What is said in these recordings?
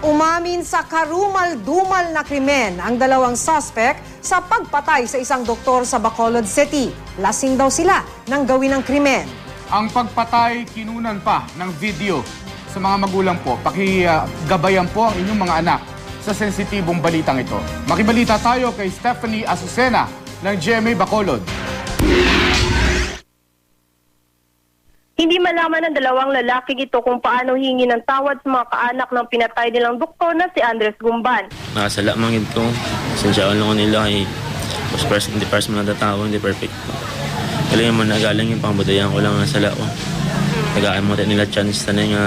Umamin sa karumal-dumal na krimen ang dalawang suspect sa pagpatay sa isang doktor sa Bacolod City. Lasing daw sila nang gawin ang krimen. Ang pagpatay kinunan pa ng video. Sa mga magulang po, pakigabayan po ang inyong mga anak sa sensitibong balitang ito. Makibalita tayo kay Stephanie Azucena ng GMA Bacolod. Hindi malaman ng dalawang lalaking ito kung paano hingi ng tawad sa mga kaanak ng pinatay nilang doktor na si Andres Gumban. Nakasala man ito. Sansyaon lang ko nila kay hindi para sa mga tao, hindi perfect. Kaya yung nagalang yung pangbudayan ko lang ang sala ko. Nagaan mo nila chance na nga.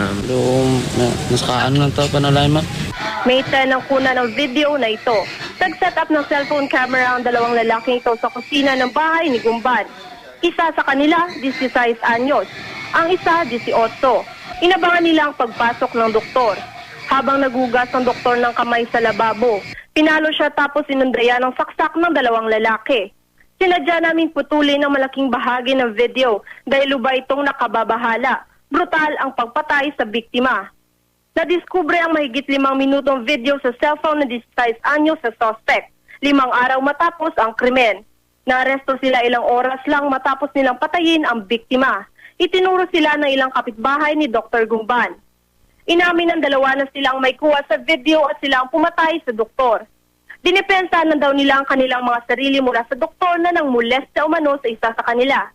Naskaan lang ito, panalay man. May ng kuna ng video na ito. Nag-set up ng cellphone camera ang dalawang lalaking ito sa kusina ng bahay ni Gumban. Isa sa kanila, 16 anyos. Ang isa, 18. Inabangan nila ang pagpasok ng doktor. Habang nagugas ang doktor ng kamay sa lababo, pinalo siya tapos inundayan ng saksak ng dalawang lalaki. Sinadya namin putulin ang malaking bahagi ng video dahil lubay itong nakababahala. Brutal ang pagpatay sa biktima. Nadiskubre ang mahigit 5 minutong video sa cellphone ng 16 anyos sa suspect. 5 araw matapos ang krimen. Naaresto sila ilang oras lang matapos nilang patayin ang biktima. Itinuro sila ng ilang kapitbahay ni Dr. Gumban. Inamin ng dalawa na silang may kuha sa video at silang pumatay sa doktor. Dinipensa na daw nila ang kanilang mga sarili mula sa doktor na nang molesta umano sa isa sa kanila.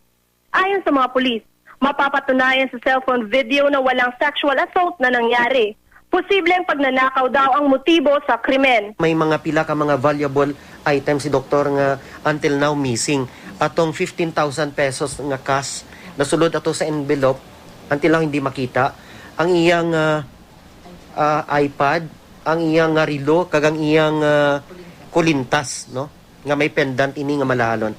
Ayon sa mga pulis, mapapatunayan sa cellphone video na walang sexual assault na nangyari. Posibleng pagnanakaw daw ang motibo sa krimen. May mga pila ka mga valuable items si doktor nga until now missing. Atong 15,000 pesos nga cash nasulod ato sa envelope until now hindi makita. Ang iyang iPad, ang iyang relo, kagang iyang kulintas, no? Nga may pendant ini nga malahalon.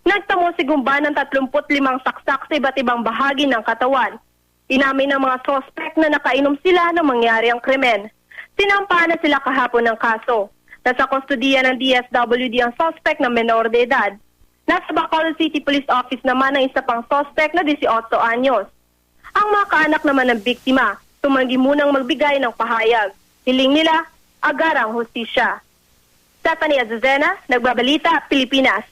Nagtamo si Gumban ng 35 saksak sa iba't ibang bahagi ng katawan. Inamin ng mga suspect na nakainom sila nang mangyari ang krimen. Sinampahan na sila kahapon ng kaso. Nasa kustodiya ng DSWD ang suspect na menor de edad. Nasa Bacolod City Police Office naman ang isa pang suspect na 18 anyos. Ang mga kaanak naman ng biktima, tumanggi munang magbigay ng pahayag. Hiling nila, agarang hustisya. Stephanie Azucena, Nagbabalita, Pilipinas.